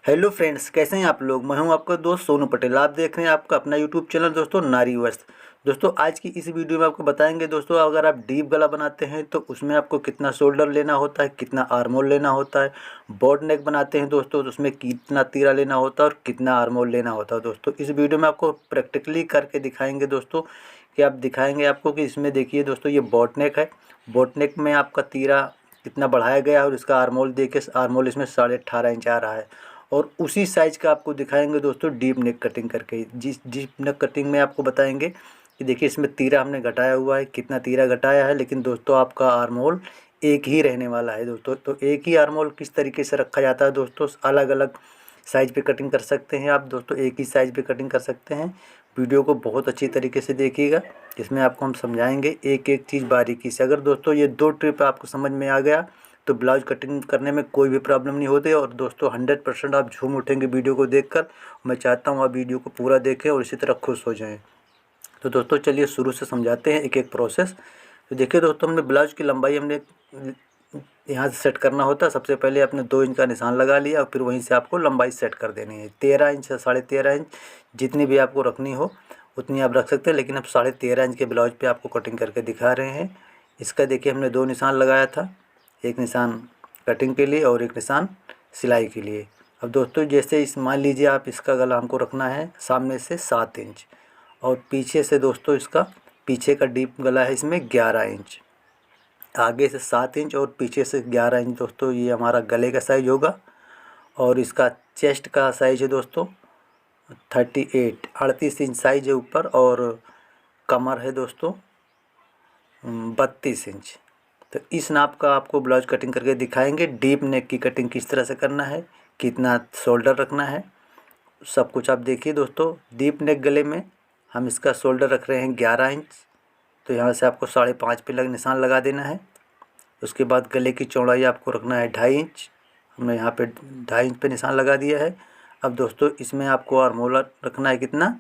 Hello friends, कैसे हैं आप लोग। मैं हूं आपका दोस्त सोनू पटेल। आप देख रहे हैं आपका अपना यूट्यूब चैनल दोस्तों नारी वस्त्र। दोस्तों आज की इस वीडियो में आपको बताएंगे दोस्तों, अगर आप डीप गला बनाते हैं तो उसमें आपको कितना शोल्डर लेना होता है, कितना आर्म होल लेना होता है। बॉड नेक बनाते हैं दोस्तों तो उसमें कितना तीरा लेना होता है और कितना आर्म होल लेना होता है। दोस्तों इस वीडियो में आपको प्रैक्टिकली करके दिखाएंगे दोस्तों, कि आप दिखाएंगे आपको कि इसमें देखिए दोस्तों, ये बॉड नेक है। बॉड नेक में आपका तीरा कितना बढ़ाया गया है और इसका आर्म होल देखिए, आर्म होल इसमें 18.5 इंच आ रहा है। और उसी साइज़ का आपको दिखाएंगे दोस्तों डीप नेक कटिंग करके। जिस डीप नेक कटिंग में आपको बताएंगे कि देखिए इसमें तीरा हमने घटाया हुआ है, कितना तीरा घटाया है, लेकिन दोस्तों आपका आर्म होल एक ही रहने वाला है दोस्तों। तो एक ही आर्म होल किस तरीके से रखा जाता है दोस्तों, अलग अलग साइज़ पे कटिंग कर सकते हैं आप दोस्तों, एक ही साइज़ पे कटिंग कर सकते हैं। वीडियो को बहुत अच्छी तरीके से देखिएगा, इसमें आपको हम समझाएंगे एक एक चीज़ बारीकी से। अगर दोस्तों ये 2 ट्रिप आपको समझ में आ गया तो ब्लाउज कटिंग करने में कोई भी प्रॉब्लम नहीं होती। और दोस्तों 100% आप झूम उठेंगे वीडियो को देखकर। मैं चाहता हूँ आप वीडियो को पूरा देखें और इसी तरह खुश हो जाएं। तो दोस्तों चलिए शुरू से समझाते हैं एक एक प्रोसेस। तो देखिए दोस्तों, हमने ब्लाउज की लंबाई हमने यहाँ से सेट करना होता है। सबसे पहले आपने 2 इंच का निशान लगा लिया और फिर वहीं से आपको लंबाई सेट कर देनी है। 13 इंच या 13.5 इंच जितनी भी आपको रखनी हो उतनी आप रख सकते हैं, लेकिन अब 13.5 इंच के ब्लाउज पे आपको कटिंग करके दिखा रहे हैं। इसका देखिए हमने 2 निशान लगाया था, एक निशान कटिंग के लिए और एक निशान सिलाई के लिए। अब दोस्तों जैसे इस मान लीजिए आप इसका गला हमको रखना है सामने से 7 इंच और पीछे से दोस्तों इसका पीछे का डीप गला है इसमें 11 इंच। आगे से 7 इंच और पीछे से 11 इंच दोस्तों, ये हमारा गले का साइज होगा। और इसका चेस्ट का साइज है दोस्तों 38 इंच साइज है ऊपर। और कमर है दोस्तों 32 इंच। तो इस नाप का आपको ब्लाउज कटिंग करके दिखाएंगे। डीप नेक की कटिंग किस तरह से करना है, कितना शोल्डर रखना है, सब कुछ आप देखिए दोस्तों। डीप नेक गले में हम इसका शोल्डर रख रहे हैं 11 इंच, तो यहाँ से आपको 5.5 पे निशान लगा देना है। उसके बाद गले की चौड़ाई आपको रखना है 2.5 इंच। हमने यहाँ पे 2.5 इंच पे निशान लगा दिया है। अब दोस्तों इसमें आपको आर्म होल रखना है कितना,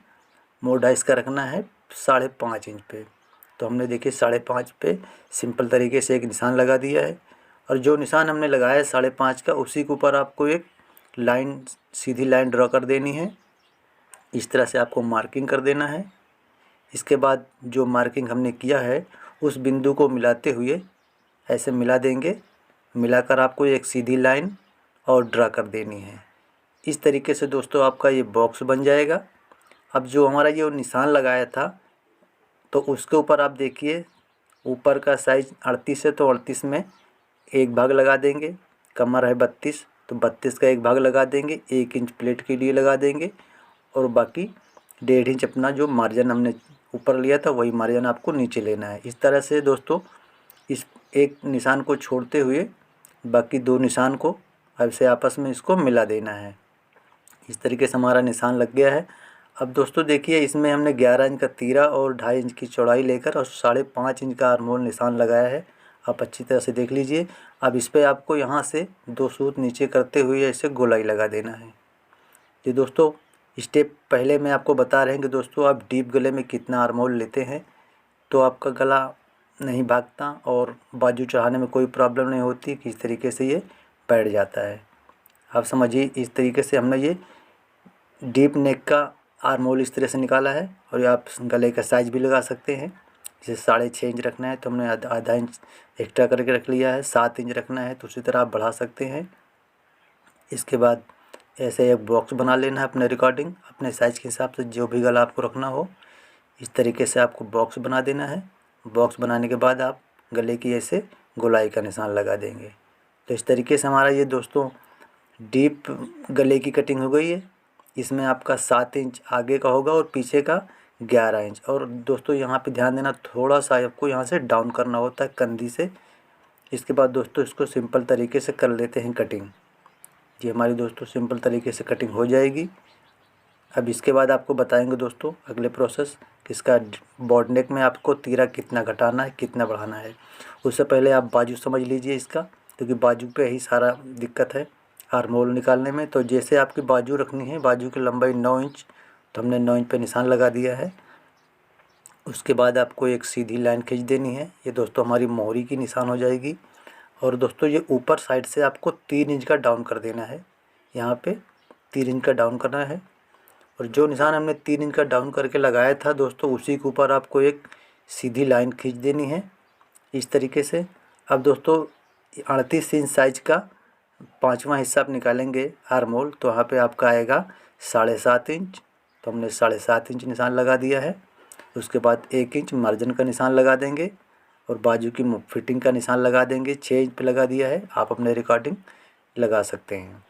मोटा इसका रखना है 5.5 इंच पे। तो हमने देखिए 5.5 पे सिंपल तरीके से एक निशान लगा दिया है। और जो निशान हमने लगाया है 5.5 का, उसी के ऊपर आपको एक लाइन, सीधी लाइन ड्रॉ कर देनी है। इस तरह से आपको मार्किंग कर देना है। इसके बाद जो मार्किंग हमने किया है उस बिंदु को मिलाते हुए ऐसे मिला देंगे। मिलाकर आपको एक सीधी लाइन और ड्रा कर देनी है। इस तरीके से दोस्तों आपका ये बॉक्स बन जाएगा। अब जो हमारा ये निशान लगाया था तो उसके ऊपर आप देखिए, ऊपर का साइज 38 है तो 38 में एक भाग लगा देंगे। कमर है 32 तो 32 का एक भाग लगा देंगे, 1 इंच प्लेट के लिए लगा देंगे। और बाकी 1.5 इंच अपना जो मार्जिन हमने ऊपर लिया था वही मार्जिन आपको नीचे लेना है। इस तरह से दोस्तों इस एक निशान को छोड़ते हुए बाकी 2 निशान को ऐसे आपस में इसको मिला देना है। इस तरीके से हमारा निशान लग गया है। अब दोस्तों देखिए इसमें हमने 11 इंच का तीरा और 2.5 इंच की चौड़ाई लेकर और 5.5 इंच का आर्म होल निशान लगाया है। आप अच्छी तरह से देख लीजिए। अब इस पर आपको यहाँ से 2 सूत नीचे करते हुए ऐसे गोलाई लगा देना है। ये दोस्तों स्टेप पहले में आपको बता रहे हैं कि दोस्तों आप डीप गले में कितना आर्म होल लेते हैं तो आपका गला नहीं भागता और बाजू चढ़ाने में कोई प्रॉब्लम नहीं होती, किस तरीके से ये बैठ जाता है। आप समझिए इस तरीके से हमने ये डीप नेक का आर्म होल इस तरह से निकाला है। और ये आप गले का साइज भी लगा सकते हैं। जैसे 6.5 इंच रखना है तो हमने आधा इंच एक्स्ट्रा करके रख लिया है। 7 इंच रखना है तो उसी तरह आप बढ़ा सकते हैं। इसके बाद ऐसे एक बॉक्स बना लेना है अपने रिकॉर्डिंग, अपने साइज़ के हिसाब से जो भी गला आपको रखना हो इस तरीके से आपको बॉक्स बना देना है। बॉक्स बनाने के बाद आप गले की ऐसे गोलाई का निशान लगा देंगे। तो इस तरीके से हमारा ये दोस्तों डीप गले की कटिंग हो गई है। इसमें आपका 7 इंच आगे का होगा और पीछे का 11 इंच। और दोस्तों यहाँ पे ध्यान देना, थोड़ा सा आपको यहाँ से डाउन करना होता है कंधी से। इसके बाद दोस्तों इसको सिंपल तरीके से कर लेते हैं कटिंग। ये हमारी दोस्तों सिंपल तरीके से कटिंग हो जाएगी। अब इसके बाद आपको बताएंगे दोस्तों अगले प्रोसेस कि इसका बॉड नेक में आपको तीरा कितना घटाना है, कितना बढ़ाना है। उससे पहले आप बाजू समझ लीजिए इसका, क्योंकि बाजू पे ही सारा दिक्कत है आर्म होल निकालने में। तो जैसे आपकी बाजू रखनी है, बाजू की लंबाई 9 इंच, तो हमने 9 इंच पे निशान लगा दिया है। उसके बाद आपको एक सीधी लाइन खींच देनी है। ये दोस्तों हमारी मोहरी की निशान हो जाएगी। और दोस्तों ये ऊपर साइड से आपको 3 इंच का डाउन कर देना है यहाँ पे। 3 इंच का डाउन करना है। और जो निशान हमने 3 इंच का डाउन करके लगाया था दोस्तों, उसी के ऊपर आपको एक सीधी लाइन खींच देनी है इस तरीके से। अब दोस्तों 38 इंच साइज का 5वां हिस्सा आप निकालेंगे आर्म होल, तो वहाँ पे आपका आएगा 7.5 इंच। तो हमने 7.5 इंच निशान लगा दिया है। उसके बाद 1 इंच मार्जिन का निशान लगा देंगे और बाजू की फिटिंग का निशान लगा देंगे। 6 इंच पे लगा दिया है, आप अपने रिकॉर्डिंग लगा सकते हैं।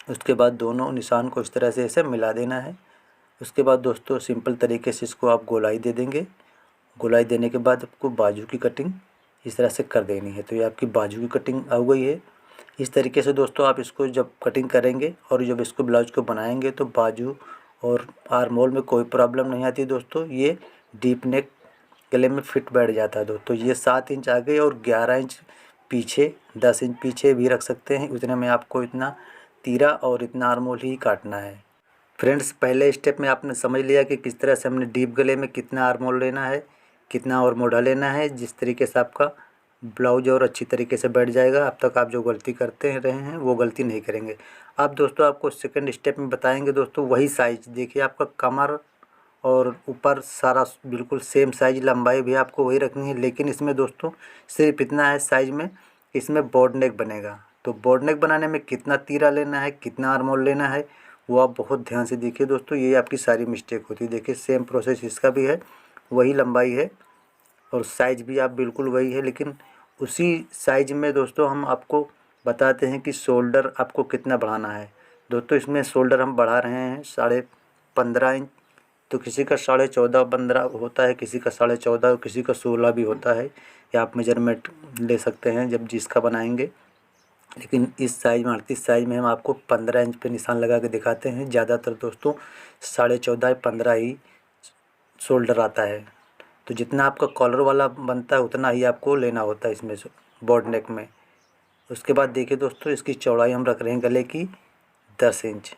उसके बाद दोनों निशान को इस तरह से ऐसे मिला देना है। उसके बाद दोस्तों सिंपल तरीके से इसको आप गोलाई दे देंगे। गोलाई देने के बाद आपको बाजू की कटिंग इस तरह से कर देनी है। तो ये आपकी बाजू की कटिंग आ गई है। इस तरीके से दोस्तों आप इसको जब कटिंग करेंगे और जब इसको ब्लाउज को बनाएंगे तो बाजू और आर्म होल में कोई प्रॉब्लम नहीं आती दोस्तों। ये डीप नेक गले में फिट बैठ जाता है दोस्तों। ये 7 इंच आगे और 11 इंच पीछे, 10 इंच पीछे भी रख सकते हैं। उतने में आपको इतना तीरा और इतना आर्म होल ही काटना है। फ्रेंड्स, पहले स्टेप में आपने समझ लिया कि किस तरह से हमने डीप गले में कितना आर्म होल लेना है, कितना और मोढ़ा लेना है, जिस तरीके से आपका ब्लाउज और अच्छी तरीके से बैठ जाएगा। अब तक आप जो गलती करते रहे हैं वो गलती नहीं करेंगे। अब दोस्तों आपको सेकंड स्टेप में बताएंगे दोस्तों वही साइज। देखिए आपका कमर और ऊपर सारा बिल्कुल सेम साइज, लंबाई भी आपको वही रखनी है। लेकिन इसमें दोस्तों सिर्फ इतना है साइज में, इसमें बोर्ड नेक बनेगा। तो बोर्ड नेक बनाने में कितना तीरा लेना है, कितना आर्म होल लेना है, वो आप बहुत ध्यान से देखिए दोस्तों। ये आपकी सारी मिस्टेक होती है। देखिए सेम प्रोसेस इसका भी है, वही लंबाई है और साइज भी आप बिल्कुल वही है। लेकिन उसी साइज में दोस्तों हम आपको बताते हैं कि शोल्डर आपको कितना बढ़ाना है। दोस्तों इसमें शोल्डर हम बढ़ा रहे हैं 15.5 इंच। तो किसी का 14.5-15 होता है, किसी का 14.5, किसी का 16 भी होता है। या आप मेजरमेंट ले सकते हैं जब जिसका बनाएंगे। लेकिन इस साइज में 38 साइज में हम आपको 15 इंच पे निशान लगा के दिखाते हैं। ज़्यादातर दोस्तों 14.5-15 ही शोल्डर आता है। तो जितना आपका कॉलर वाला बनता है उतना ही आपको लेना होता है इसमें बोर्ड नेक में। उसके बाद देखिए दोस्तों इसकी चौड़ाई हम रख रहे हैं गले की 10 इंच।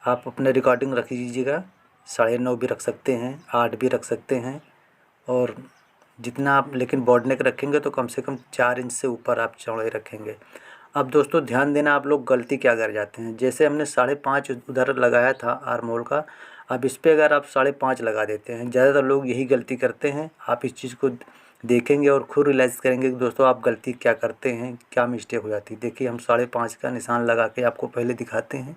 आप अपने रिकॉर्डिंग रख लीजिएगा, 9.5 भी रख सकते हैं, 8 भी रख सकते हैं। और जितना आप लेकिन बोर्ड नेक रखेंगे तो कम से कम 4 इंच से ऊपर आप चौड़ाई रखेंगे। अब दोस्तों ध्यान देना, आप लोग गलती क्या कर जाते हैं। जैसे हमने 5.5 उधर लगाया था आर्म होल का, अब इस पर अगर आप 5.5 लगा देते हैं। ज़्यादातर लोग यही गलती करते हैं। आप इस चीज़ को देखेंगे और खुद रियलाइज़ करेंगे कि दोस्तों आप गलती क्या करते हैं, क्या मिस्टेक हो जाती है। देखिए हम 5.5 का निशान लगा के आपको पहले दिखाते हैं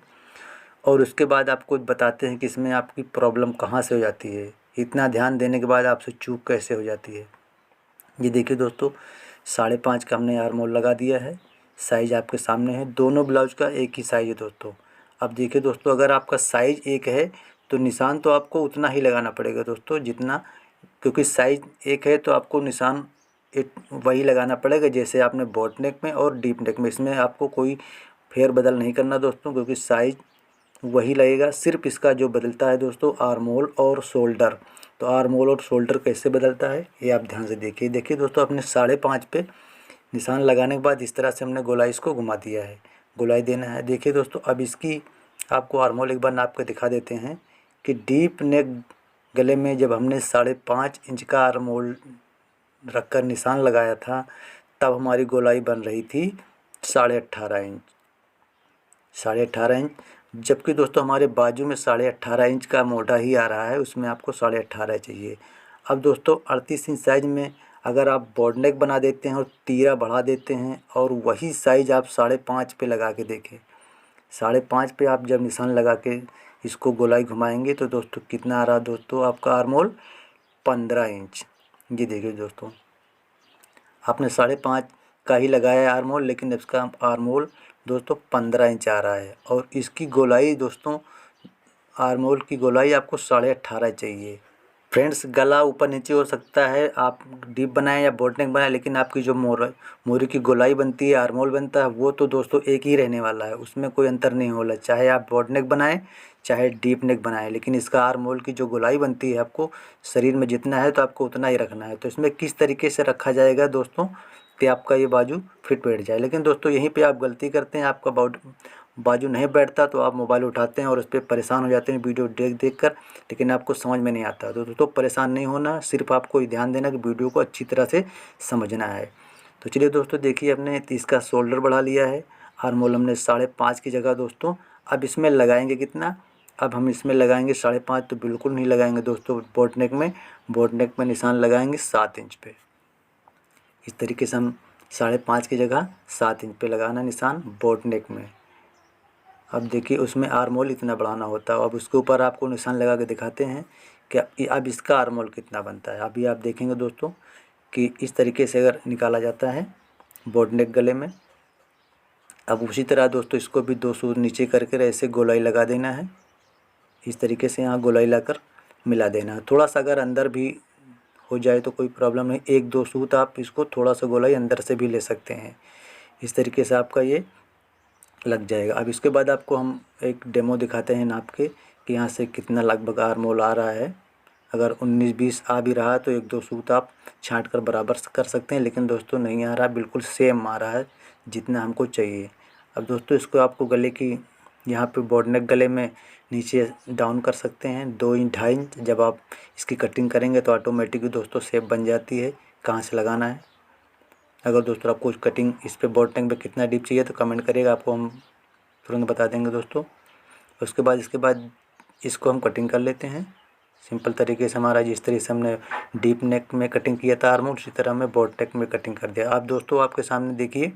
और उसके बाद आपको बताते हैं कि इसमें आपकी प्रॉब्लम कहाँ से हो जाती है। इतना ध्यान देने के बाद आपसे चूक कैसे हो जाती है। ये देखिए दोस्तों 5.5 का हमने आर्म होल लगा दिया है। साइज़ आपके सामने है, दोनों ब्लाउज का एक ही साइज़ है दोस्तों। अब देखिए दोस्तों अगर आपका साइज़ एक है तो निशान तो आपको उतना ही लगाना पड़ेगा दोस्तों जितना, क्योंकि साइज़ एक है तो आपको निशान एक वही लगाना पड़ेगा जैसे आपने बोट नेक में और डीप नेक में। इसमें आपको कोई फेर बदल नहीं करना दोस्तों, क्योंकि साइज़ वही लगेगा। सिर्फ इसका जो बदलता है दोस्तों आर्म होल और शोल्डर। तो आर्म होल और शोल्डर कैसे बदलता है ये आप ध्यान से देखिए। देखिए दोस्तों अपने 5.5 पे निशान लगाने के बाद इस तरह से हमने गोलाई इसको घुमा दिया है, गोलाई देना है। देखिए दोस्तों अब इसकी आपको आर्म होल एक बार नाप के दिखा देते हैं कि डीप नेक गले में जब हमने 5.5 इंच का आर्म होल रख कर निशान लगाया था तब हमारी गोलाई बन रही थी 18.5 इंच, 18.5 इंच। जबकि दोस्तों हमारे बाजू में 18.5 इंच का मोटा ही आ रहा है, उसमें आपको 18.5 चाहिए। अब दोस्तों 38 इंच साइज में अगर आप बोर्ड नेक बना देते हैं और तीरा बढ़ा देते हैं और वही साइज़ आप 5.5 पे लगा के देखें, 5.5 पे आप जब निशान लगा के इसको गोलाई घुमाएंगे तो दोस्तों कितना आ रहा है दोस्तों आपका आर्म होल 15 इंच। ये देखिए दोस्तों आपने 5.5 का ही लगाया है आर्म होल, लेकिन इसका आर्म होल दोस्तों 15 इंच आ रहा है। और इसकी गोलाई दोस्तों आर्म होल की गोलाई आपको 18.5 चाहिए। फ्रेंड्स गला ऊपर नीचे हो सकता है, आप डीप बनाएं या बोट नेक बनाएं, लेकिन आपकी जो मोरी की गोलाई बनती है, आर्म होल बनता है, वो तो दोस्तों एक ही रहने वाला है, उसमें कोई अंतर नहीं होला। चाहे आप बोट नेक बनाएं चाहे डीप नेक बनाएं, लेकिन इसका आर्म होल की जो गोलाई बनती है आपको शरीर में जितना है तो आपको उतना ही रखना है। तो इसमें किस तरीके से रखा जाएगा दोस्तों कि आपका ये बाजू फिट बैठ जाए। लेकिन दोस्तों यहीं पे आप गलती करते हैं, आपका बाजू नहीं बैठता तो आप मोबाइल उठाते हैं और उस पर परेशान हो जाते हैं वीडियो देख कर, लेकिन आपको समझ में नहीं आता। तो दोस्तों परेशान नहीं होना, सिर्फ आपको ध्यान देना कि वीडियो को अच्छी तरह से समझना है। तो चलिए दोस्तों देखिए हमने 30 का शोल्डर बढ़ा लिया है। आर्म होल हमने 5.5 की जगह दोस्तों अब इसमें लगाएंगे कितना, अब हम इसमें लगाएंगे 5.5, तो बिल्कुल नहीं लगाएंगे दोस्तों। बोट नेक में निशान लगाएंगे 7 इंच पे। इस तरीके से हम 5.5 की जगह 7 इंच पे लगाना निशान बोट नेक में। अब देखिए उसमें आर्म होल इतना बढ़ाना होता है। अब उसके ऊपर आपको निशान लगा के दिखाते हैं कि अब इसका आर्म होल कितना बनता है। अभी आप देखेंगे दोस्तों कि इस तरीके से अगर निकाला जाता है बोट नेक गले में। अब उसी तरह दोस्तों इसको भी 2 सूत नीचे करके ऐसे गोलाई लगा देना है। इस तरीके से यहाँ गोलाई लाकर मिला देना है। थोड़ा सा अगर अंदर भी हो जाए तो कोई प्रॉब्लम नहीं, 1-2 सूत आप इसको थोड़ा सा गोलाई अंदर से भी ले सकते हैं। इस तरीके से आपका ये लग जाएगा। अब इसके बाद आपको हम एक डेमो दिखाते हैं नाप के कि यहाँ से कितना लगभग आर्म होल आ रहा है। अगर 19-20 आ भी रहा है तो 1-2 सूत आप छाँट कर बराबर कर सकते हैं, लेकिन दोस्तों नहीं आ रहा, बिल्कुल सेम आ रहा है जितना हमको चाहिए। अब दोस्तों इसको आपको गले की यहाँ पे बोट नेक गले में नीचे डाउन कर सकते हैं 2 इंच 2.5 इंच। जब आप इसकी कटिंग करेंगे तो ऑटोमेटिकली दोस्तों शेप बन जाती है कहाँ से लगाना है। अगर दोस्तों आपको कटिंग इस पे बोट नेक पे कितना डीप चाहिए तो कमेंट करिएगा, आपको हम तुरंत बता देंगे दोस्तों। उसके बाद इसके बाद इसको हम कटिंग कर लेते हैं सिंपल तरीके से। हमारा जिस तरीके से हमने डीप नेक में कटिंग किया था आर्म होल, उसी तरह हमें बोट नेक में कटिंग कर दिया। आप दोस्तों आपके सामने देखिए,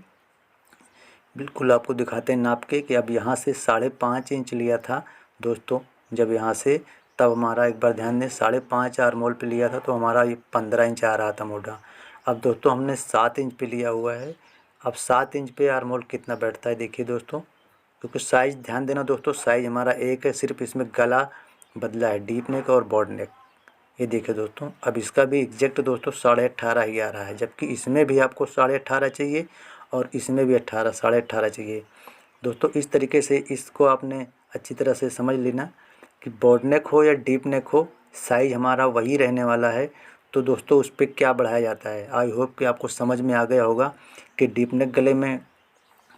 बिल्कुल आपको दिखाते हैं नाप के कि अब यहाँ से 5.5 इंच लिया था दोस्तों। जब यहाँ से तब हमारा एक बार ध्यान दें 5.5 आर्म होल पे लिया था तो हमारा ये 15 इंच आ रहा था मोटा। अब दोस्तों हमने 7 इंच पे लिया हुआ है। अब 7 इंच पे आर्म होल कितना बैठता है देखिए दोस्तों, क्योंकि साइज़ ध्यान देना दोस्तों, साइज़ हमारा एक है, सिर्फ इसमें गला बदला है, डीप नेक और बोट नेक। ये देखिए दोस्तों, अब इसका भी एग्जैक्ट दोस्तों 18.5 ही आ रहा है, जबकि इसमें भी आपको 18.5 चाहिए और इसमें भी 18.5 चाहिए दोस्तों। इस तरीके से इसको आपने अच्छी तरह से समझ लेना कि बोट नेक हो या डीप नेक हो, साइज़ हमारा वही रहने वाला है। तो दोस्तों उस पर क्या बढ़ाया जाता है, आई होप कि आपको समझ में आ गया होगा कि डीप नेक गले में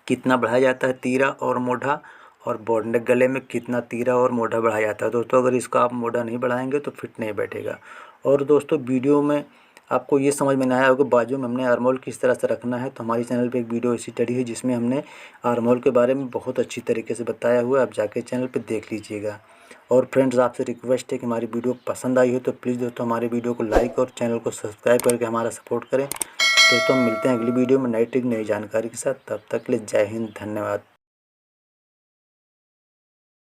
कितना बढ़ाया जाता है तीरा और मोढ़ा, और बोट नेक गले में कितना तीरा और मोढ़ा बढ़ाया जाता है दोस्तों। अगर इसका आप मोढ़ा नहीं बढ़ाएंगे तो फिट नहीं बैठेगा। और दोस्तों वीडियो में आपको ये समझ में नहीं आया होगा बाजू में हमने आर्म होल किस तरह से रखना है, तो हमारे चैनल पे एक वीडियो ऐसी डली है जिसमें हमने आर्म होल के बारे में बहुत अच्छी तरीके से बताया हुआ है, आप जाके चैनल पे देख लीजिएगा। और फ्रेंड्स आपसे रिक्वेस्ट है कि हमारी वीडियो पसंद आई हो तो प्लीज़ दोस्तों हमारे वीडियो को लाइक और चैनल को सब्सक्राइब करके हमारा सपोर्ट करें। दोस्तों मिलते हैं अगली वीडियो में नई ट्रिक नई जानकारी के साथ, तब तक के लिए जय हिंद, धन्यवाद।